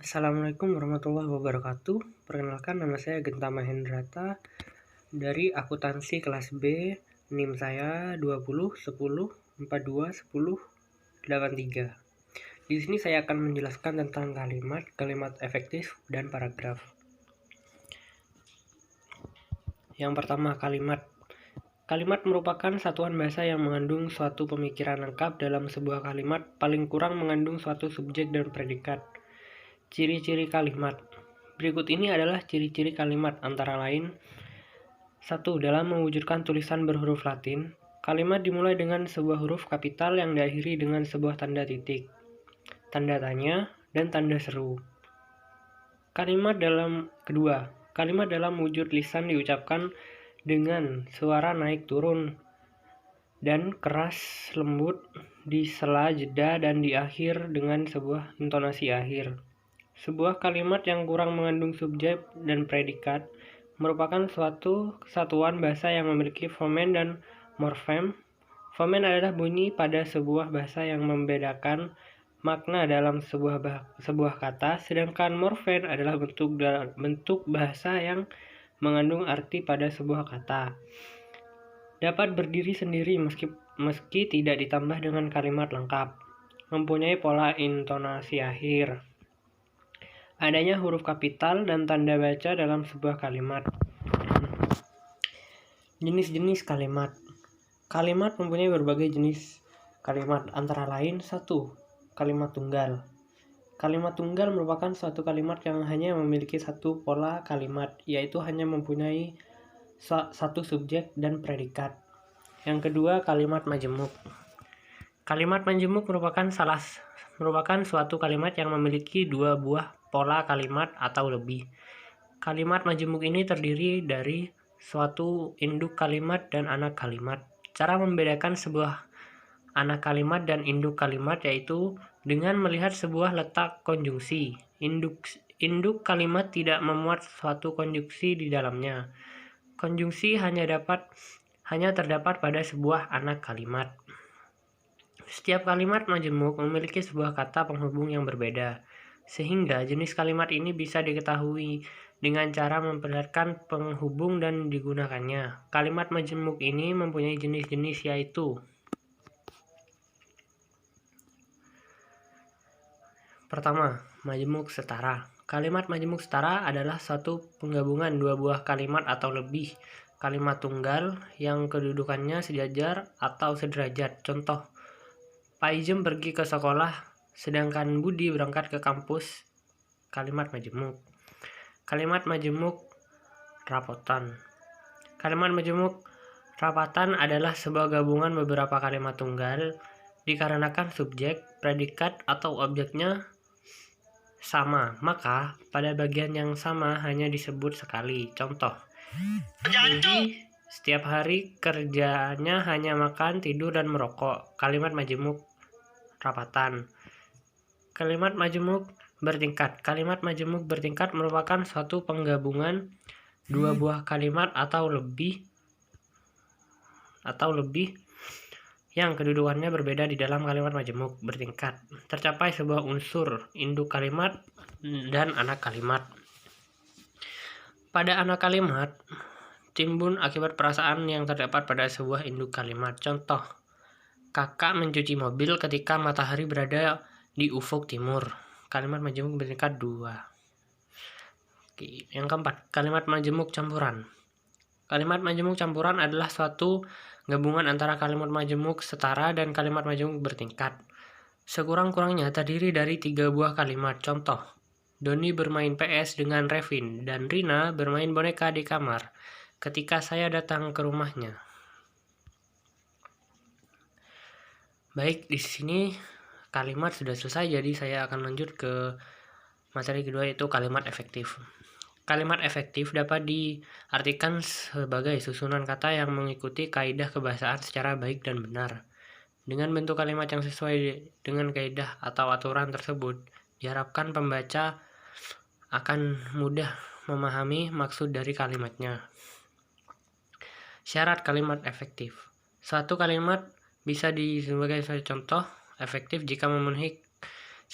Assalamualaikum warahmatullahi wabarakatuh. Perkenalkan, nama saya Genta Mahendrata dari akuntansi kelas B. NIM saya 20 10 42 10 83. Di sini saya akan menjelaskan tentang kalimat efektif dan paragraf. Yang pertama, kalimat. Kalimat merupakan satuan bahasa yang mengandung suatu pemikiran lengkap. Dalam sebuah kalimat paling kurang mengandung suatu subjek dan predikat. Ciri-ciri kalimat. Berikut ini adalah ciri-ciri kalimat, antara lain: 1. Dalam mewujudkan tulisan berhuruf Latin, kalimat dimulai dengan sebuah huruf kapital yang diakhiri dengan sebuah tanda titik, tanda tanya, dan tanda seru. Kalimat dalam wujud lisan diucapkan dengan suara naik turun dan keras lembut di sela jeda dan di akhir dengan sebuah intonasi akhir. Sebuah kalimat yang kurang mengandung subjek dan predikat merupakan suatu kesatuan bahasa yang memiliki fonem dan morfem. Fonem adalah bunyi pada sebuah bahasa yang membedakan makna dalam sebuah kata, sedangkan morfem adalah bentuk bahasa yang mengandung arti pada sebuah kata. Dapat berdiri sendiri meski tidak ditambah dengan kalimat lengkap. Mempunyai pola intonasi akhir. Adanya huruf kapital dan tanda baca dalam sebuah kalimat. Jenis-jenis kalimat. Kalimat mempunyai berbagai jenis kalimat, antara lain: 1. Kalimat tunggal. Kalimat tunggal merupakan suatu kalimat yang hanya memiliki satu pola kalimat, yaitu hanya mempunyai satu subjek dan predikat. Yang kedua, kalimat majemuk. Kalimat majemuk merupakan suatu kalimat yang memiliki dua buah pola kalimat atau lebih. Kalimat majemuk ini terdiri dari suatu induk kalimat dan anak kalimat. Cara membedakan sebuah anak kalimat dan induk kalimat yaitu dengan melihat sebuah letak konjungsi. Induk kalimat tidak memuat suatu konjungsi di dalamnya. Konjungsi hanya terdapat pada sebuah anak kalimat. Setiap kalimat majemuk memiliki sebuah kata penghubung yang berbeda, sehingga jenis kalimat ini bisa diketahui dengan cara memperlihatkan penghubung dan digunakannya. Kalimat majemuk ini mempunyai jenis-jenis, yaitu: pertama, majemuk setara. Kalimat majemuk setara adalah suatu penggabungan dua buah kalimat atau lebih kalimat tunggal yang kedudukannya sejajar atau sederajat. Contoh: Paijem pergi ke sekolah, sedangkan Budi berangkat ke kampus. Kalimat majemuk. Kalimat majemuk rapatan. Kalimat majemuk rapatan adalah sebuah gabungan beberapa kalimat tunggal dikarenakan subjek, predikat, atau objeknya sama, maka pada bagian yang sama hanya disebut sekali. Contoh: Budi setiap hari kerjanya hanya makan, tidur, dan merokok. Kalimat majemuk rapatan. Kalimat majemuk bertingkat. Kalimat majemuk bertingkat merupakan suatu penggabungan dua buah kalimat atau lebih yang kedudukannya berbeda di dalam kalimat majemuk bertingkat. Tercapai sebuah unsur induk kalimat dan anak kalimat. Pada anak kalimat timbul akibat perasaan yang terdapat pada sebuah induk kalimat. Contoh: Kakak mencuci mobil ketika matahari berada di ufuk timur. Kalimat majemuk bertingkat 2. Oke, yang keempat, kalimat majemuk campuran. Kalimat majemuk campuran adalah suatu gabungan antara kalimat majemuk setara dan kalimat majemuk bertingkat. Sekurang-kurangnya terdiri dari 3 buah kalimat. Contoh: Doni bermain PS dengan Revin dan Rina bermain boneka di kamar ketika saya datang ke rumahnya. Baik, di sini kalimat sudah selesai, jadi saya akan lanjut ke materi kedua, yaitu kalimat efektif. Kalimat efektif dapat diartikan sebagai susunan kata yang mengikuti kaidah kebahasaan secara baik dan benar. Dengan bentuk kalimat yang sesuai dengan kaidah atau aturan tersebut, diharapkan pembaca akan mudah memahami maksud dari kalimatnya. Syarat kalimat efektif. Suatu kalimat bisa sebagai contoh efektif jika memenuhi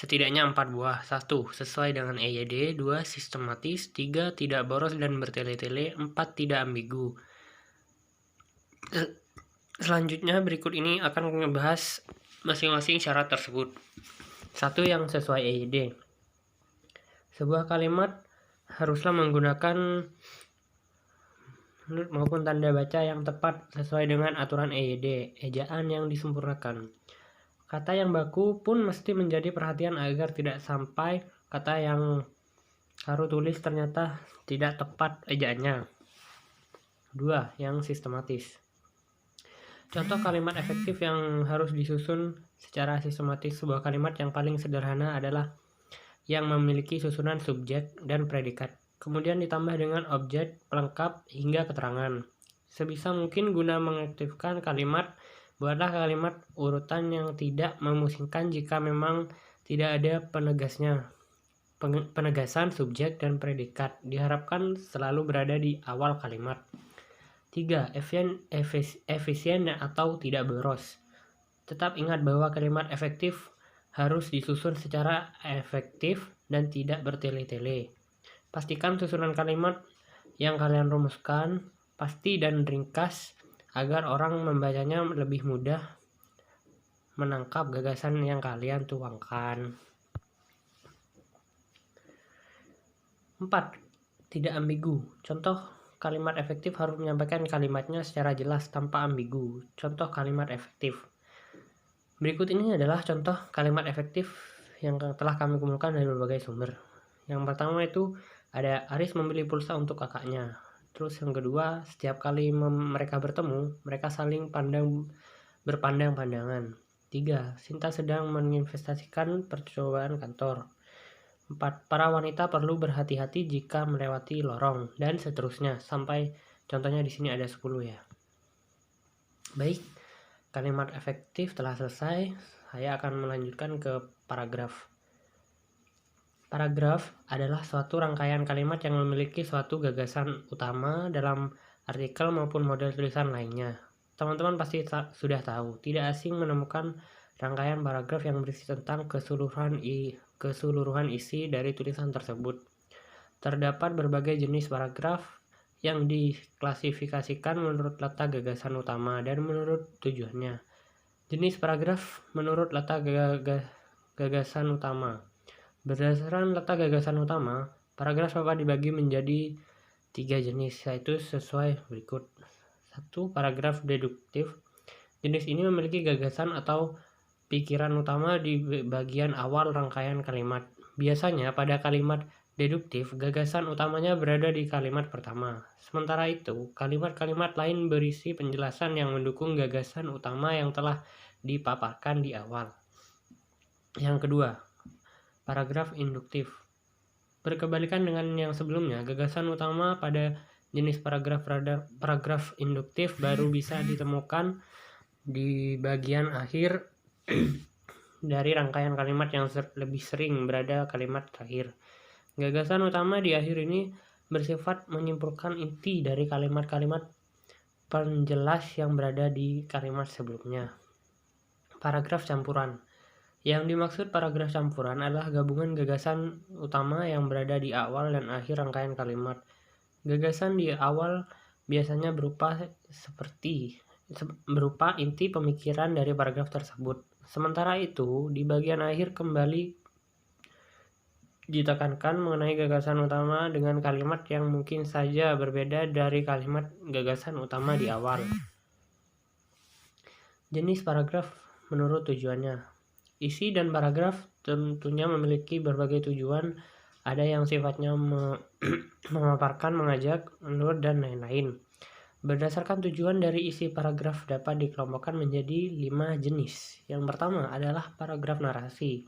Setidaknya 4 buah. 1. Sesuai dengan EYD. 2. Sistematis. 3. Tidak boros dan bertele-tele. 4. Tidak ambigu. Selanjutnya berikut ini akan membahas masing-masing syarat tersebut. 1. Yang sesuai EYD. Sebuah kalimat haruslah menggunakan maupun tanda baca yang tepat sesuai dengan aturan EYD, ejaan yang disempurnakan. Kata yang baku pun mesti menjadi perhatian agar tidak sampai kata yang Karu tulis ternyata tidak tepat ejaannya. 2. Yang sistematis. Contoh kalimat efektif yang harus disusun secara sistematis. Sebuah kalimat yang paling sederhana adalah yang memiliki susunan subjek dan predikat, kemudian ditambah dengan objek, pelengkap, hingga keterangan. Sebisa mungkin guna mengaktifkan kalimat, buatlah kalimat urutan yang tidak memusingkan jika memang tidak ada penegasan subjek dan predikat diharapkan selalu berada di awal kalimat. 3. Efisien atau tidak boros. Tetap ingat bahwa kalimat efektif harus disusun secara efektif dan tidak bertele-tele. Pastikan susunan kalimat yang kalian rumuskan pasti dan ringkas agar orang membacanya lebih mudah menangkap gagasan yang kalian tuangkan. 4. Tidak ambigu. Contoh kalimat efektif harus menyampaikan kalimatnya secara jelas tanpa ambigu. Contoh kalimat efektif. Berikut ini adalah contoh kalimat efektif yang telah kami kumpulkan dari berbagai sumber. Yang pertama itu ada Aris membeli pulsa untuk kakaknya. Terus yang kedua, setiap kali mereka bertemu, mereka saling berpandang-pandangan. 3. Sinta sedang menginvestasikan percobaan kantor. 4. Para wanita perlu berhati-hati jika melewati lorong, dan seterusnya, sampai contohnya di sini ada 10 ya. Baik, kalimat efektif telah selesai. Saya akan melanjutkan ke paragraf. Paragraf adalah suatu rangkaian kalimat yang memiliki suatu gagasan utama dalam artikel maupun model tulisan lainnya. Teman-teman pasti sudah tahu, tidak asing menemukan rangkaian paragraf yang berisi tentang keseluruhan isi dari tulisan tersebut. Terdapat berbagai jenis paragraf yang diklasifikasikan menurut letak gagasan utama dan menurut tujuannya. Jenis paragraf menurut letak gagasan utama. Berdasarkan letak gagasan utama, paragraf dapat dibagi menjadi 3 jenis, yaitu sesuai berikut. 1. Paragraf deduktif. Jenis ini memiliki gagasan atau pikiran utama di bagian awal rangkaian kalimat. Biasanya pada kalimat deduktif, gagasan utamanya berada di kalimat pertama. Sementara itu, kalimat-kalimat lain berisi penjelasan yang mendukung gagasan utama yang telah dipaparkan di awal. Yang kedua, paragraf induktif. Berkebalikan dengan yang sebelumnya, gagasan utama pada jenis paragraf induktif baru bisa ditemukan di bagian akhir dari rangkaian kalimat yang lebih sering berada kalimat terakhir. Gagasan utama di akhir ini bersifat menyimpulkan inti dari kalimat-kalimat penjelas yang berada di kalimat sebelumnya. Paragraf campuran. Yang dimaksud paragraf campuran adalah gabungan gagasan utama yang berada di awal dan akhir rangkaian kalimat. Gagasan di awal biasanya berupa inti pemikiran dari paragraf tersebut. Sementara itu, di bagian akhir kembali ditekankan mengenai gagasan utama dengan kalimat yang mungkin saja berbeda dari kalimat gagasan utama di awal. Jenis paragraf menurut tujuannya. Isi dan paragraf tentunya memiliki berbagai tujuan, ada yang sifatnya memaparkan, mengajak, menurut, dan lain-lain. Berdasarkan tujuan dari isi paragraf dapat dikelompokkan menjadi 5 jenis. Yang pertama adalah paragraf narasi.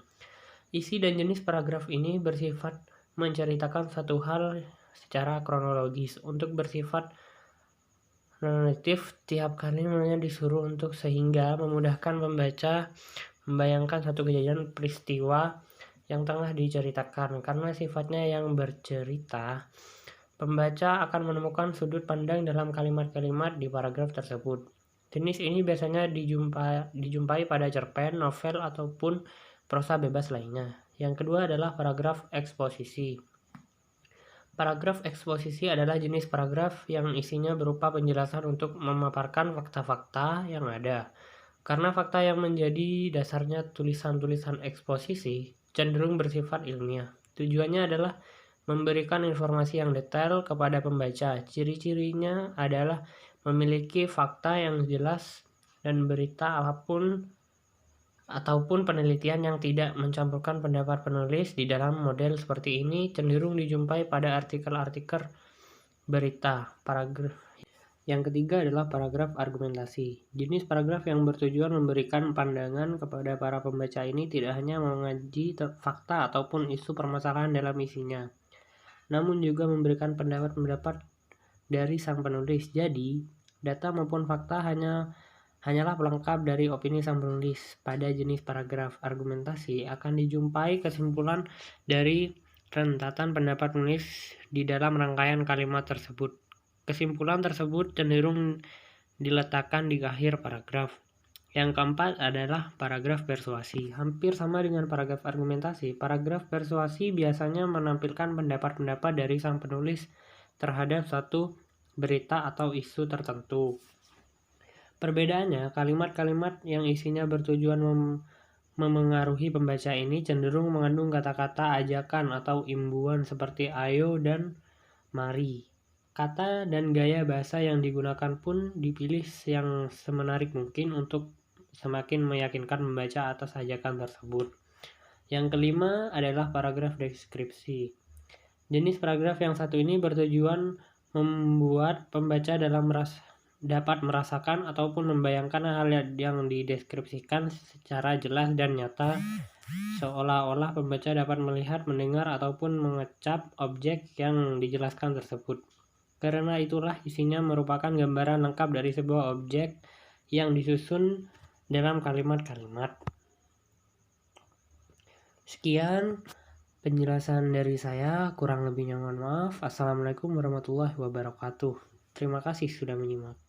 Isi dan jenis paragraf ini bersifat menceritakan satu hal secara kronologis. Untuk bersifat narratif, tiap kalimanya disuruh untuk sehingga memudahkan pembaca membayangkan satu kejadian peristiwa yang tengah diceritakan. Karena sifatnya yang bercerita, pembaca akan menemukan sudut pandang dalam kalimat-kalimat di paragraf tersebut. Jenis ini biasanya dijumpai pada cerpen, novel, ataupun prosa bebas lainnya. Yang kedua adalah paragraf eksposisi. Paragraf eksposisi adalah jenis paragraf yang isinya berupa penjelasan untuk memaparkan fakta-fakta yang ada. Karena fakta yang menjadi dasarnya tulisan-tulisan eksposisi cenderung bersifat ilmiah. Tujuannya adalah memberikan informasi yang detail kepada pembaca. Ciri-cirinya adalah memiliki fakta yang jelas dan berita ataupun penelitian yang tidak mencampurkan pendapat penulis. Di dalam model seperti ini cenderung dijumpai pada artikel-artikel berita. Paragraf yang ketiga adalah paragraf argumentasi. Jenis paragraf yang bertujuan memberikan pandangan kepada para pembaca ini tidak hanya mengaji fakta ataupun isu permasalahan dalam isinya, namun juga memberikan pendapat-pendapat dari sang penulis. Jadi, data maupun fakta hanyalah pelengkap dari opini sang penulis. Pada jenis paragraf argumentasi akan dijumpai kesimpulan dari rentatan pendapat penulis di dalam rangkaian kalimat tersebut. Kesimpulan tersebut cenderung diletakkan di akhir paragraf. Yang keempat adalah paragraf persuasi. Hampir sama dengan paragraf argumentasi, paragraf persuasi biasanya menampilkan pendapat-pendapat dari sang penulis terhadap suatu berita atau isu tertentu. Perbedaannya, kalimat-kalimat yang isinya bertujuan memengaruhi pembaca ini cenderung mengandung kata-kata ajakan atau imbuhan seperti ayo dan mari. Kata dan gaya bahasa yang digunakan pun dipilih yang semenarik mungkin untuk semakin meyakinkan membaca atas ajakan tersebut. Yang kelima adalah paragraf deskripsi. Jenis paragraf yang satu ini bertujuan membuat pembaca dapat merasakan ataupun membayangkan hal yang dideskripsikan secara jelas dan nyata, seolah-olah pembaca dapat melihat, mendengar, ataupun mengecap objek yang dijelaskan tersebut. Karena itulah isinya merupakan gambaran lengkap dari sebuah objek yang disusun dalam kalimat-kalimat. Sekian penjelasan dari saya, kurang lebihnya mohon maaf. Assalamualaikum warahmatullahi wabarakatuh. Terima kasih sudah menyimak.